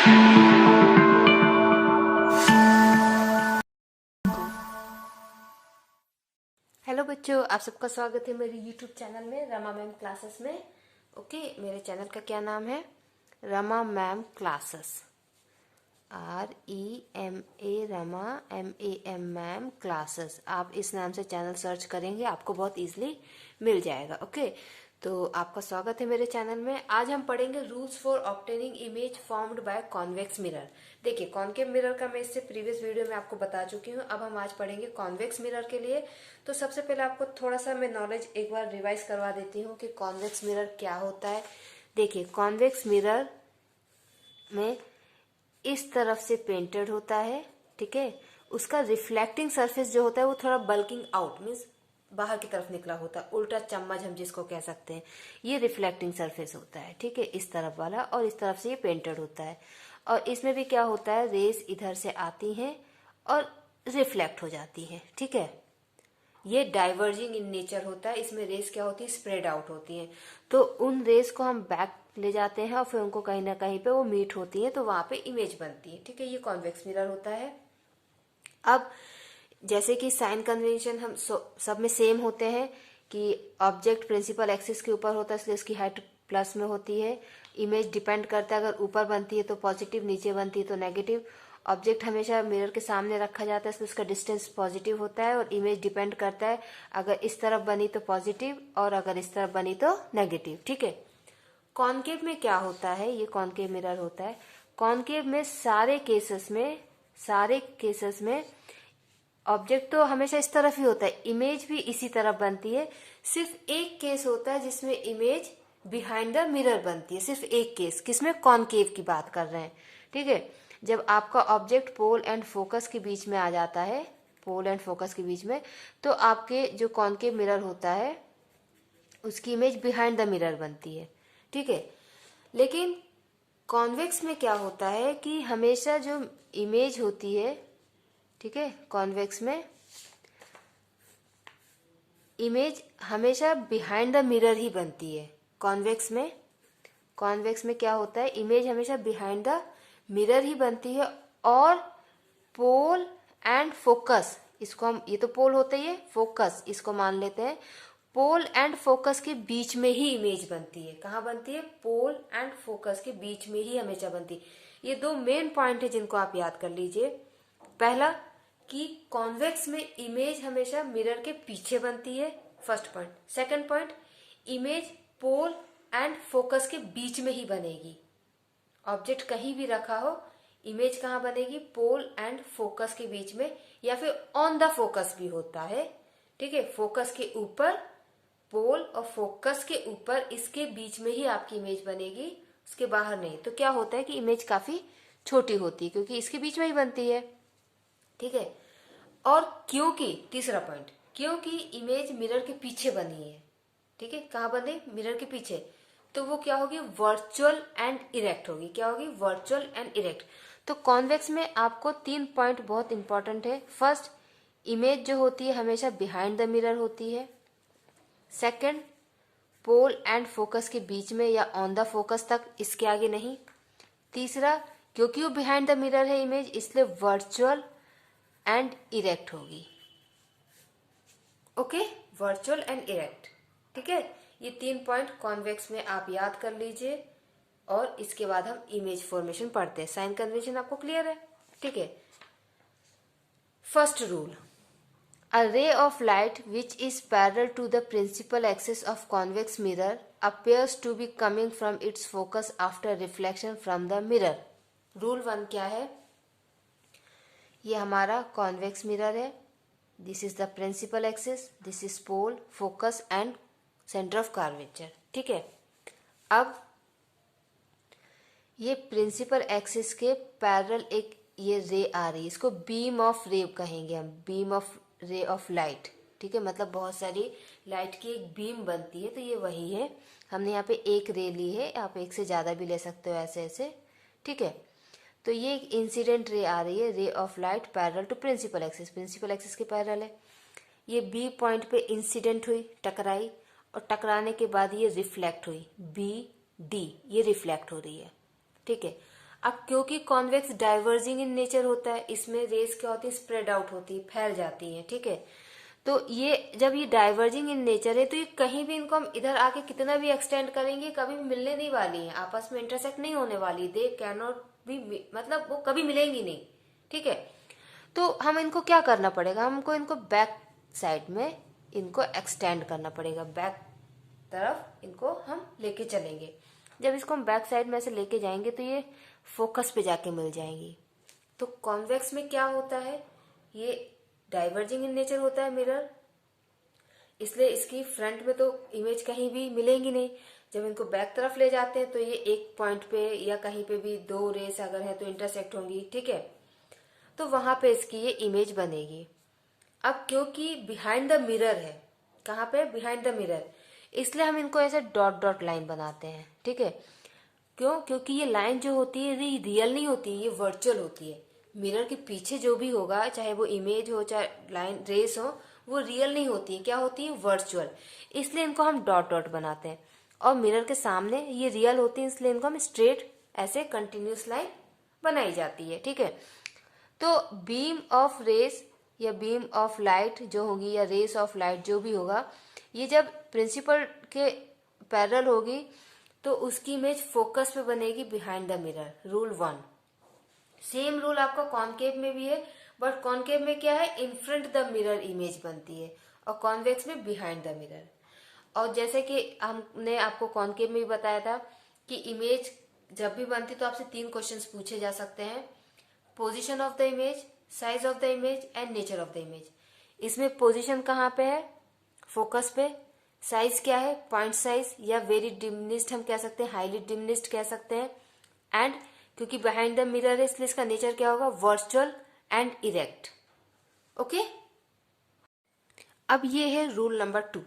Hello बच्चों, आप सबका स्वागत है मेरे यूट्यूब चैनल में रमा मैम क्लासेस में। ओके, मेरे चैनल का क्या नाम है? Rama ma'am classes. REMA Rama MAM ma'am classes. आप इस नाम से चैनल सर्च करेंगे, आपको बहुत इजीली मिल जाएगा। ओके, तो आपका स्वागत है मेरे चैनल में। आज हम पढ़ेंगे rules for obtaining image formed by convex mirror. देखिए, कॉन्केव मिरर का मैं इससे प्रीवियस वीडियो में आपको बता चुकी हूँ। अब हम आज पढ़ेंगे कॉन्वेक्स मिरर के लिए। तो सबसे पहले आपको थोड़ा सा मैं नॉलेज एक बार रिवाइज करवा देती हूँ कि कॉन्वेक्स मिरर क्या होता है। देखिए, कॉन्वेक्स मिरर में इस तरफ से पेंटेड होता है, ठीक है। उसका रिफ्लेक्टिंग सरफेस जो होता है वो थोड़ा बल्किंग आउट मीन्स बाहर की तरफ निकला होता है, उल्टा चम्मच हम जिसको कह सकते हैं, ये रिफ्लेक्टिंग सरफेस होता है, ठीक है, इस तरफ वाला। और इस तरफ से ये पेंटेड होता है। और इसमें भी क्या होता है, रेस इधर से आती हैं और रिफ्लेक्ट हो जाती है, ठीक है। ये डाइवर्जिंग इन नेचर होता है। इसमें रेस क्या होती है, स्प्रेड आउट होती है। तो उन रेस को हम बैक ले जाते हैं और फिर उनको कहीं ना कहीं पे वो मीट होती है, तो वहां पे इमेज बनती है, ठीक है। ये कॉन्वेक्स मिरर होता है। अब जैसे कि साइन कन्वेंशन हम सब में सेम होते हैं कि ऑब्जेक्ट प्रिंसिपल एक्सिस के ऊपर होता है, इसलिए इसकी हाइट प्लस में होती है। इमेज डिपेंड करता है, अगर ऊपर बनती है तो पॉजिटिव, नीचे बनती है तो नेगेटिव। ऑब्जेक्ट हमेशा मिरर के सामने रखा जाता है, इसलिए उसका डिस्टेंस पॉजिटिव होता है। और इमेज डिपेंड करता है, अगर इस तरफ बनी तो पॉजिटिव और अगर इस तरफ बनी तो नेगेटिव, ठीक है। कॉनकेव में क्या होता है, ये कॉनकेव मिरर होता है। कॉनकेव में सारे केसेस में ऑब्जेक्ट तो हमेशा इस तरफ ही होता है, इमेज भी इसी तरफ बनती है। सिर्फ एक केस होता है जिसमें इमेज बिहाइंड द मिरर बनती है, सिर्फ एक केस। किसमें? कॉनकेव की बात कर रहे हैं, ठीक है। जब आपका ऑब्जेक्ट पोल एंड फोकस के बीच में आ जाता है, पोल एंड फोकस के बीच में, तो आपके जो कॉनकेव मिरर होता है उसकी इमेज बिहाइंड द मिरर बनती है, ठीक है। लेकिन कॉन्वेक्स में क्या होता है कि हमेशा जो इमेज होती है, ठीक है, कॉन्वेक्स में इमेज हमेशा बिहाइंड द मिरर ही बनती है। कॉन्वेक्स में क्या होता है, इमेज हमेशा बिहाइंड द मिरर ही बनती है। और पोल एंड फोकस, इसको हम, ये तो पोल होता ही है, फोकस इसको मान लेते हैं, पोल एंड फोकस के बीच में ही इमेज बनती है। कहाँ बनती है? पोल एंड फोकस के बीच में ही हमेशा बनती है। ये दो मेन पॉइंट है जिनको आप याद कर लीजिए। पहला कि कॉन्वेक्स में इमेज हमेशा मिरर के पीछे बनती है, first point. Second point, image pole and focus के बीच में ही बनेगी। ऑब्जेक्ट कहीं भी रखा हो, इमेज कहाँ बनेगी? पोल एंड फोकस के बीच में, या फिर ऑन द फोकस भी होता है, ठीक है। फोकस के ऊपर, पोल और फोकस के ऊपर, इसके बीच में ही आपकी इमेज बनेगी, उसके बाहर नहीं। तो क्या होता है कि इमेज काफी छोटी होती है क्योंकि इसके बीच में ही बनती है, ठीक है। और क्योंकि, तीसरा पॉइंट, क्योंकि इमेज मिरर के पीछे बनी है, ठीक है। कहाँ बने? मिरर के पीछे। तो वो क्या होगी? वर्चुअल एंड इरेक्ट होगी। क्या होगी? Virtual and erect. तो कॉन्वेक्स में आपको 3 पॉइंट बहुत इंपॉर्टेंट है। फर्स्ट, इमेज जो होती है हमेशा बिहाइंड द मिरर होती है। सेकंड, पोल एंड फोकस के बीच में या ऑन द फोकस तक, इसके आगे नहीं। तीसरा, क्योंकि वो बिहाइंड द मिरर है इमेज, इसलिए वर्चुअल एंड इरेक्ट होगी। ओके, वर्चुअल एंड इरेक्ट, ठीक है। ये 3 पॉइंट कॉन्वेक्स में आप याद कर लीजिए। और इसके बाद हम इमेज फॉर्मेशन पढ़ते हैं। साइन कन्वेंशन आपको क्लियर है, ठीक है। First rule, a ray of light which is parallel to the principal axis of convex mirror appears to be coming from its focus after reflection from the mirror. Rule 1 क्या है? ये हमारा convex mirror है, this is the principal axis, this is pole, focus and centre of curvature, ठीक है। अब ये principal axis के पैरेलल एक ये रे आ रही है, इसको बीम ऑफ रे कहेंगे हम, बीम ऑफ रे ऑफ लाइट, ठीक है। मतलब बहुत सारी लाइट की एक बीम बनती है, तो ये वही है। हमने यहाँ पे एक रे ली है, आप एक से ज़्यादा भी ले सकते हो, ऐसे ऐसे, ठीक है। तो ये एक इंसिडेंट रे आ रही है, ray of light parallel to principal axis, principal axis के पैरेलल है। ये बी पॉइंट पे इंसिडेंट हुई, टकराई, और टकराने के बाद ये रिफ्लेक्ट हुई, बी डी, ये रिफ्लेक्ट हो रही है, ठीक है। अब क्योंकि कॉन्वेक्स डाइवर्जिंग इन नेचर होता है, इसमें रेस क्या होती है, स्प्रेड आउट होती है, फैल जाती है, ठीक है। तो ये जब ये डाइवर्जिंग इन नेचर है तो ये कहीं भी इनको हम इधर आके कितना भी एक्सटेंड करेंगे कभी भी मिलने नहीं वाली है, आपस में इंटरसेक्ट नहीं होने वाली, दे कैन नॉट बी, मतलब वो कभी मिलेंगी नहीं, ठीक है। तो हम इनको क्या करना पड़ेगा, हमको इनको बैक साइड में इनको एक्सटेंड करना पड़ेगा, बैक तरफ इनको हम लेके चलेंगे। जब इसको हम बैक साइड में ऐसे लेके जाएंगे तो ये फोकस पे जाके मिल जाएंगी। तो कॉन्वेक्स में क्या होता है, ये डाइवर्जिंग इन नेचर होता है मिरर, इसलिए इसकी फ्रंट में तो इमेज कहीं भी मिलेंगी नहीं। जब इनको बैक तरफ ले जाते हैं तो ये एक पॉइंट पे या कहीं पे भी दो रेस अगर है तो इंटरसेक्ट होंगी, ठीक है। तो वहां पे इसकी ये इमेज बनेगी। अब क्योंकि बिहाइंड द मिरर है, कहाँ पे, बिहाइंड द मिरर, इसलिए हम इनको ऐसे डॉट डॉट लाइन बनाते हैं, ठीक है। क्यों, क्योंकि ये लाइन जो होती है ये रियल नहीं होती, ये वर्चुअल होती है। मिरर के पीछे जो भी होगा, चाहे वो इमेज हो चाहे लाइन रेस हो, वो रियल नहीं होती है, क्या होती है, वर्चुअल। इसलिए इनको हम डॉट डॉट बनाते हैं। और मिरर के सामने ये रियल होती है, इसलिए इनको हम स्ट्रेट ऐसे कंटिन्यूस लाइन बनाई जाती है, ठीक है। तो बीम ऑफ रेस या बीम ऑफ लाइट जो होगी या रेस ऑफ लाइट जो भी होगा, ये जब प्रिंसिपल के पैरेलल होगी तो उसकी इमेज फोकस पे बनेगी behind the mirror. Rule 1। Same rule आपका कॉनकेव में भी है, बट कॉनकेव में क्या है, in front the mirror image बनती है और कॉन्वेक्स में बिहाइंड द मिरर। और जैसे कि हमने आपको कॉनकेव में भी बताया था कि इमेज जब भी बनती तो आपसे 3 क्वेश्चंस पूछे जा सकते हैं, position of the image, size of the image and nature of the image. इसमें पोजीशन कहाँ पे है, फोकस पे, साइज क्या है, पॉइंट साइज या वेरी डिमिनिस्ड हम कह सकते हैं, हाईली डिमिनिस्ड कह सकते हैं, एंड क्योंकि बिहाइंड द मिरर है इसलिए इसका नेचर क्या होगा, वर्चुअल एंड इरेक्ट, ओके। अब ये है rule number 2।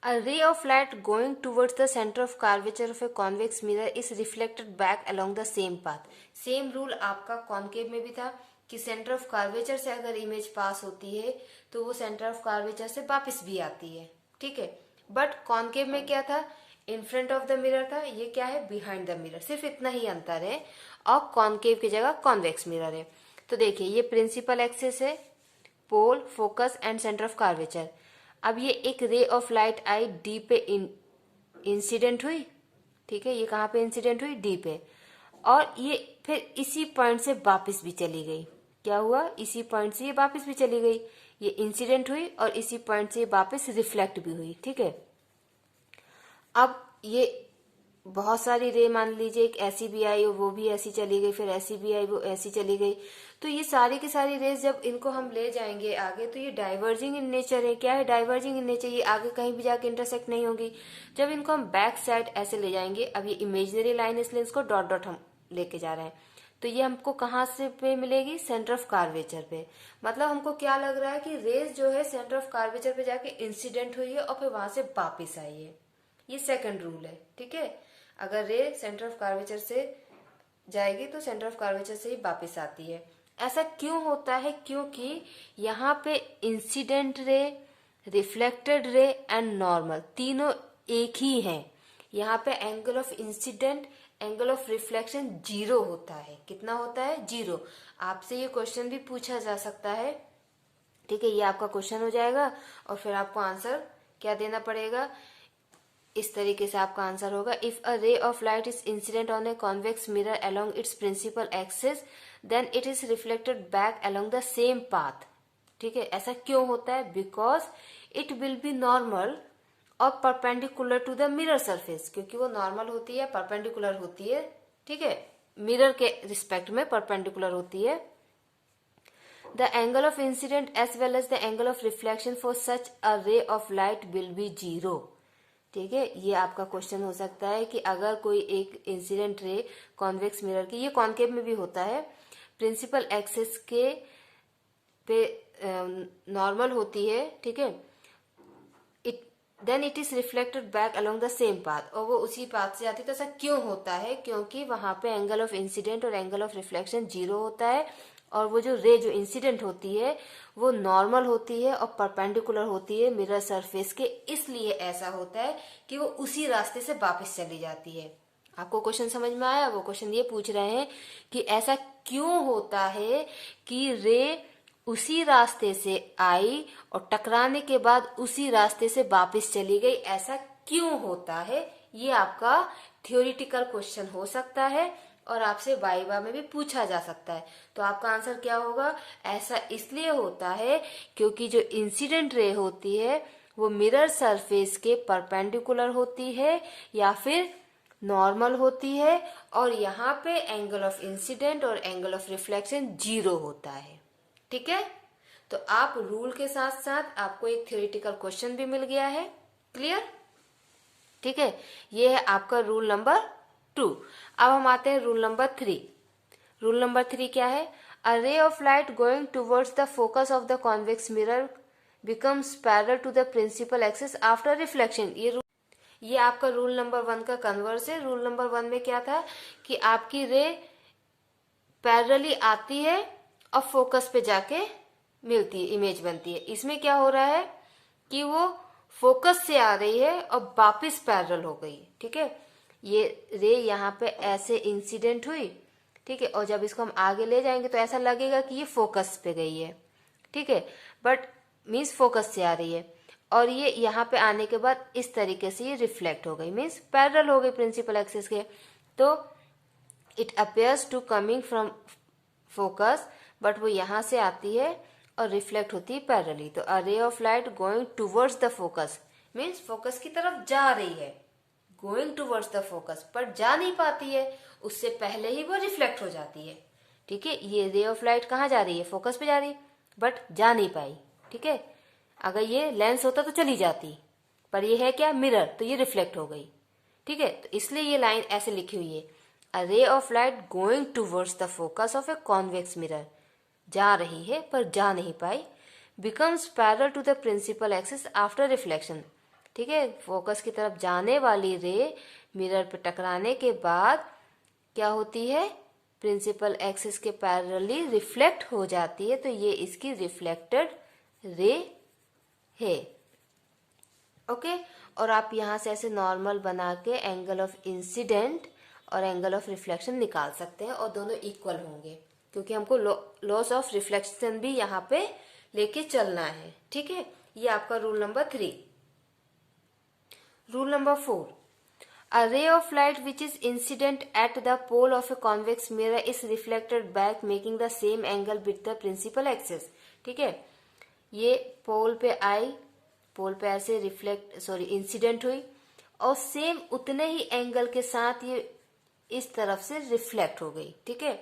A ray of light going towards the center of curvature of a convex mirror is reflected back along the same path. Same rule आपका concave में भी था कि सेंटर ऑफ कर्वेचर से अगर इमेज पास होती है तो वो सेंटर ऑफ कर्वेचर से वापस भी आती है, ठीक है। बट कॉनकेव में क्या था, in front of the mirror था, ये क्या है, बिहाइंड द मिरर, सिर्फ इतना ही अंतर है। और कॉनकेव की जगह कॉन्वेक्स मिरर है। तो देखिए ये प्रिंसिपल एक्सिस है, pole, focus and centre of curvature. अब ये एक ray of light I D पे इंसिडेंट हुई, ठीक है, ये कहाँ पे इंसिडेंट हुई, डी पे, और ये फिर इसी पॉइंट से वापस भी चली गई। क्या हुआ, इसी पॉइंट से ये वापस भी चली गई, ये इंसिडेंट हुई और इसी पॉइंट से वापस रिफ्लेक्ट भी हुई, ठीक है। अब ये बहुत सारी रे मान लीजिए, एक ऐसी भी आई वो भी ऐसी चली गई, फिर ऐसी भी आई वो ऐसी चली गई। तो ये सारी की सारी रेस जब इनको हम ले जाएंगे आगे तो ये डाइवर्जिंग इन नेचर है। क्या है, डाइवर्जिंग इन नेचर, ये आगे कहीं भी जाके इंटरसेक्ट नहीं होगी। जब इनको हम बैक साइड ऐसे ले जाएंगे, अब ये इमेजिनरी लाइन इसलिए इसको डॉट डॉट हम लेके जा रहे हैं, तो ये हमको कहाँ से पे मिलेगी, सेंटर ऑफ कर्वेचर पे। मतलब हमको क्या लग रहा है कि रेस जो है सेंटर ऑफ कर्वेचर पे जाके इंसिडेंट हुई है और फिर वहां से वापिस आई है। ये सेकंड रूल है, ठीक है। अगर रे सेंटर ऑफ कर्वेचर से जाएगी तो सेंटर ऑफ कर्वेचर से ही वापस आती है। ऐसा क्यों होता है, क्योंकि यहाँ पे incident ray, reflected ray and normal तीनों एक ही हैं। यहाँ पे angle of incident, angle of reflection 0 होता है। कितना होता है, 0। आपसे ये क्वेश्चन भी पूछा जा सकता है, ठीक है, ये आपका क्वेश्चन हो जाएगा और फिर आपको आंसर क्या देना पड़ेगा, इस तरीके से आपका आंसर होगा, if a ray of light is incident on a convex mirror along its principal axis then it is reflected back along the same path, ठीक है। ऐसा क्यों होता है, because it will be normal और perpendicular to the mirror surface, क्योंकि वो normal होती है, परपेंडिकुलर होती है, ठीक है, मिरर के रिस्पेक्ट में परपेंडिकुलर होती है। The angle of incidence as well as the angle of reflection for such a ray of light will be 0, ठीक है। ये आपका क्वेश्चन हो सकता है कि अगर कोई एक इंसिडेंट रे कॉन्वेक्स मिरर की, ये कॉनकेव में भी होता है, प्रिंसिपल एक्सिस के पे नॉर्मल होती है, ठीक है, then it is reflected back along the same path, और वो उसी पाथ से आती है। तो ऐसा क्यों होता है, क्योंकि वहां पे एंगल ऑफ इंसिडेंट और एंगल ऑफ रिफ्लेक्शन 0 होता है और वो जो रे जो इंसिडेंट होती है वो नॉर्मल होती है और परपेंडिकुलर होती है मिरर सरफेस के, इसलिए ऐसा होता है कि वो उसी रास्ते से वापस चली जाती है। आपको क्वेश्चन समझ में आया? वो क्वेश्चन ये पूछ रहे हैं कि ऐसा क्यों होता है कि रे उसी रास्ते से आई और टकराने के बाद उसी रास्ते से वापस चली गई, ऐसा क्यों होता है? ये आपका थ्योरेटिकल क्वेश्चन हो सकता है और आपसे वाइवा में भी पूछा जा सकता है। तो आपका आंसर क्या होगा? ऐसा इसलिए होता है क्योंकि जो इंसिडेंट रे होती है वो मिरर सरफेस के परपेंडिकुलर होती है या फिर नॉर्मल होती है, और यहाँ पे एंगल ऑफ इंसिडेंट और एंगल ऑफ रिफ्लेक्शन 0 होता है। ठीक है, तो आप रूल के साथ साथ आपको एक थ्योरेटिकल क्वेश्चन भी मिल गया है। क्लियर? ठीक है, ये है आपका रूल नंबर 2। अब हम आते हैं रूल नंबर 3। रूल नंबर 3 क्या है? A ray of light going towards the focus of the convex mirror becomes parallel to the principal axis after reflection. ये आपका रूल नंबर 1 का कन्वर्स है। रूल नंबर 1 में क्या था कि आपकी रे पैरेलली आती है और फोकस पे जाके मिलती है, इमेज बनती है। इसमें क्या हो रहा है कि वो फोकस से आ रही है और वापस पैरेलल हो गई। ठीक है, ये रे यहाँ पे ऐसे इंसिडेंट हुई, ठीक है, और जब इसको हम आगे ले जाएंगे तो ऐसा लगेगा कि ये फोकस पे गई है। ठीक है, बट मीन्स फोकस से आ रही है, और ये यहाँ पे आने के बाद इस तरीके से ये रिफ्लेक्ट हो गई, मीन्स पैरेलल हो गई प्रिंसिपल एक्सिस के। तो it appears to coming from focus, but वो यहाँ से आती है और रिफ्लेक्ट होती है पैरेलली। तो a ray of light going towards the focus means focus की तरफ जा रही है, गोइंग टूवर्ड्स द फोकस, पर जा नहीं पाती है, उससे पहले ही वो रिफ्लेक्ट हो जाती है। ठीक है, ये रे ऑफ लाइट कहाँ जा रही है? फोकस पे जा रही है, बट जा नहीं पाई। ठीक है, अगर ये लेंस होता तो चली जाती, पर ये है क्या? मिरर, तो ये रिफ्लेक्ट हो गई। ठीक है, तो इसलिए ये लाइन ऐसे लिखी हुई है, a ray of light going towards the focus of a convex mirror, जा रही है पर जा नहीं पाई, becomes parallel to the principal axis after reflection. ठीक है, फोकस की तरफ जाने वाली रे मिरर पे टकराने के बाद क्या होती है? प्रिंसिपल एक्सिस के पैरेलली रिफ्लेक्ट हो जाती है, तो ये इसकी रिफ्लेक्टेड रे है। ओके, और आप यहाँ से ऐसे नॉर्मल बना के एंगल ऑफ इंसिडेंट और एंगल ऑफ रिफ्लेक्शन निकाल सकते हैं, और दोनों इक्वल होंगे क्योंकि हमको लॉस ऑफ रिफ्लेक्शन भी यहाँ पे लेके चलना है। ठीक है, ये आपका rule number 3। Rule number 4, a ray of light which is incident at the pole of a convex mirror is reflected back making the same angle with the principal axis। ठीक है, ये पोल पे आई, पोल पे ऐसे इंसिडेंट हुई और सेम उतने ही angle के साथ ये इस तरफ से रिफ्लेक्ट हो गई। ठीक है,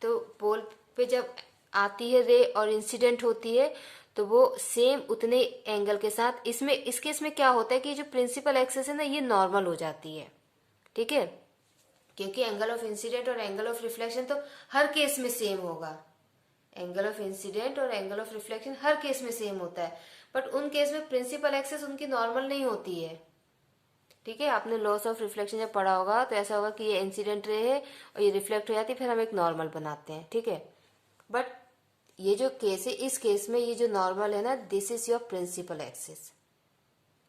तो पोल पे जब आती है रे और इंसिडेंट होती है तो वो सेम उतने एंगल के साथ, इस केस में क्या होता है कि जो प्रिंसिपल एक्सिस है ना, ये नॉर्मल हो जाती है। ठीक है, क्योंकि एंगल ऑफ इंसिडेंट और एंगल ऑफ रिफ्लेक्शन तो हर केस में सेम होगा। एंगल ऑफ इंसिडेंट और angle of reflection her case में सेम होता है, बट उन केस में प्रिंसिपल एक्सिस उनकी नॉर्मल नहीं होती है। ठीक है, आपने लॉस ऑफ रिफ्लेक्शन जब पढ़ा होगा तो ऐसा होगा कि ये इंसिडेंट रे है और ये रिफ्लेक्ट हो जाती है, फिर हम एक नॉर्मल बनाते हैं। ठीक है, बट ये जो केस है, इस केस में ये जो नॉर्मल है ना, this is your principal axis.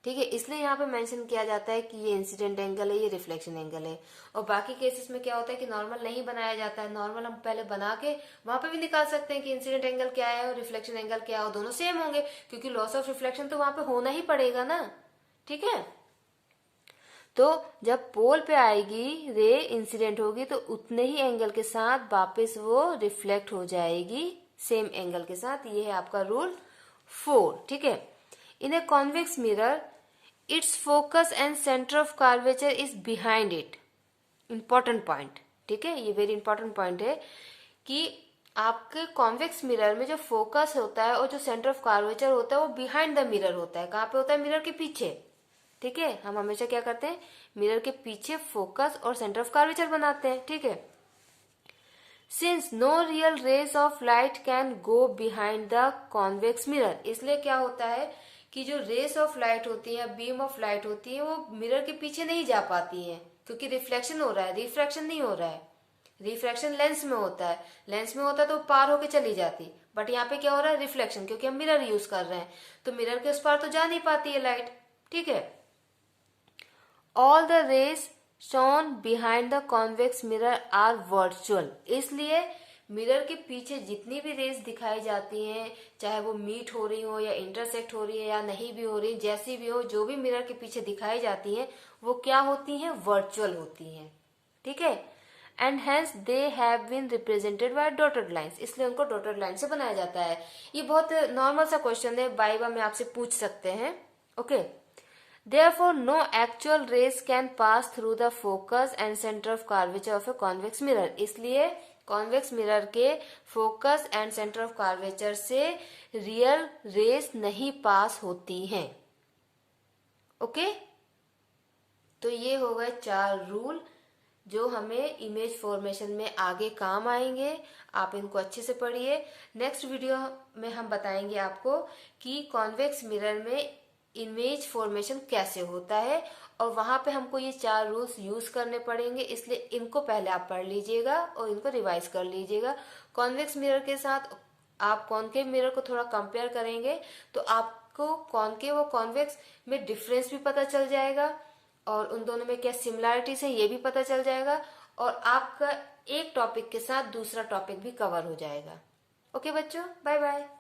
ठीक है, इसलिए यहाँ पे मेंशन किया जाता है कि ये इंसिडेंट एंगल है, ये रिफ्लेक्शन एंगल है। और बाकी केसेस में क्या होता है कि नॉर्मल नहीं बनाया जाता है। नॉर्मल हम पहले बना के वहां पे भी निकाल सकते हैं कि इंसिडेंट एंगल क्या है और रिफ्लेक्शन एंगल क्या है, और दोनों सेम होंगे क्योंकि लॉस ऑफ रिफ्लेक्शन तो वहां पे होना ही पड़ेगा ना। ठीक है, तो जब पोल पे आएगी रे, इंसिडेंट होगी, तो उतने ही एंगल के साथ वापस वो रिफ्लेक्ट हो जाएगी सेम एंगल के साथ। ये है आपका रूल 4। ठीक है, in a convex mirror its focus and centre of curvature is behind it. Important point. ठीक है, ये वेरी इंपॉर्टेंट पॉइंट है कि आपके कॉन्वेक्स मिरर में जो फोकस होता है और जो सेंटर ऑफ कर्वेचर होता है वो बिहाइंड द मिरर होता है। कहाँ पे होता है? मिरर के पीछे। ठीक है, हम हमेशा क्या करते हैं? मिरर के पीछे फोकस और सेंटर ऑफ कर्वेचर बनाते हैं। ठीक है, since no real rays of light can go behind the convex mirror, इसलिए क्या होता है कि जो रेस ऑफ लाइट होती है, बीम ऑफ लाइट होती है, वो मिरर के पीछे नहीं जा पाती है क्योंकि रिफ्लेक्शन हो रहा है, रिफ्रैक्शन नहीं हो रहा है। रिफ्रैक्शन लेंस में होता है, लेंस में होता है तो पार होके चली जाती, बट यहाँ पे क्या हो रहा है? रिफ्लेक्शन, क्योंकि हम मिरर यूज कर रहे हैं तो मिरर के उस पार तो जा नहीं पाती है लाइट। ठीक है, all the rays shown behind the convex mirror are virtual. इसलिए मिरर के पीछे जितनी भी रेस दिखाई जाती हैं, चाहे वो मीट हो रही हो या इंटरसेक्ट हो रही है या नहीं भी हो रही, जैसी भी हो, जो भी मिरर के पीछे दिखाई जाती हैं वो क्या होती हैं? वर्चुअल होती हैं। ठीक है। And hence they have been represented by dotted lines. इसलिए उनको डॉटेड लाइन से बनाया जाता है। ये बहुत नॉर्मल सा क्वेश्चन है, वाइवा में आपसे पूछ सकते हैं। Okay. Therefore, no actual rays can pass through the focus and center of curvature of a convex mirror. इसलिए कॉन्वेक्स मिरर के focus and centre of curvature से रियल रेस नहीं पास होती हैं। ओके। तो ये हो गए 4 रूल जो हमें इमेज फॉर्मेशन में आगे काम आएंगे। आप इनको अच्छे से पढ़िए। नेक्स्ट वीडियो में हम बताएंगे आपको कि कॉन्वेक्स मिरर में इमेज फॉर्मेशन कैसे होता है और वहां पे हमको ये 4 रूल्स यूज करने पड़ेंगे। इसलिए इनको पहले आप पढ़ लीजिएगा और इनको रिवाइज कर लीजिएगा। कॉन्वेक्स मिरर के साथ आप कॉनकेव मिरर को थोड़ा कंपेयर करेंगे तो आपको कॉनकेव और कॉन्वेक्स में डिफरेंस भी पता चल जाएगा और उन दोनों में क्या सिमिलैरिटीज है ये भी पता चल जाएगा और आपका एक टॉपिक के साथ दूसरा टॉपिक भी कवर हो जाएगा। ओके बच्चों, बाय बाय।